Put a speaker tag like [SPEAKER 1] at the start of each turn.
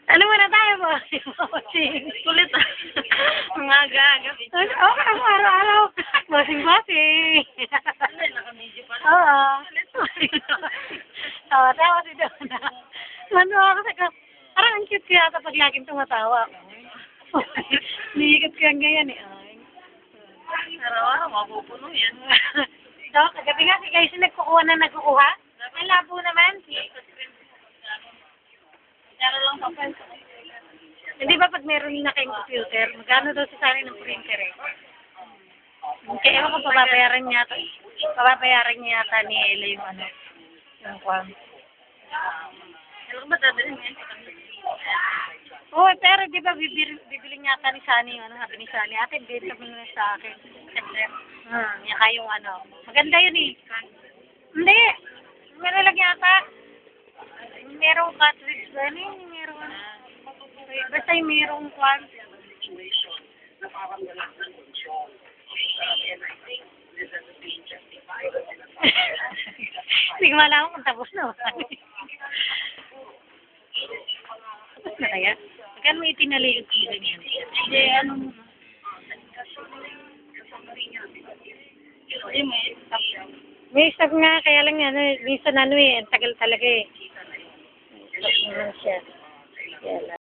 [SPEAKER 1] Ano muna tayo mo? Bossing.
[SPEAKER 2] Kulit ah. Ang aga-aga.
[SPEAKER 1] Oo, ang araw-araw. Bossing.
[SPEAKER 2] Ano, naka-video pa.
[SPEAKER 1] Oo. Oo, tawa si Donna. Ano ako sa parang ang cute kaya pag laging tumatawa. Niikot ko yung ganyan eh.
[SPEAKER 2] Araw-araw, mapupuno yan.
[SPEAKER 1] So, kagabi nga si Casey nagkukuha. Ang labo naman.
[SPEAKER 2] Pero lang sa
[SPEAKER 1] Hindi ba pag meron na kayong computer, magkano daw sa sana ng printer eh? Kaya ewan ko pababayaran niya yata ni Ella yung ano, yung kwan.
[SPEAKER 2] Alam ba dadalhin ngayon?
[SPEAKER 1] Oo, pero di ba bibili niya yata ni Sunny yung ano, sabi ni Sunny, ate, benta mo na sa akin. Yaka yung ano. Maganda yun eh. Hindi. Meron lang yata. Merong cartridge ba? Ano yun? Merong ano. Basta yung merong kwan. Hindi ko malaman kung tapos na. Tapos na kaya? Magkano may itinali yung kilo niya?
[SPEAKER 2] Hindi, ano mo.
[SPEAKER 1] May stock nga, kaya lang ano, minsan ano eh, ang tagal talaga eh. Stock naman siya. Kaya lang.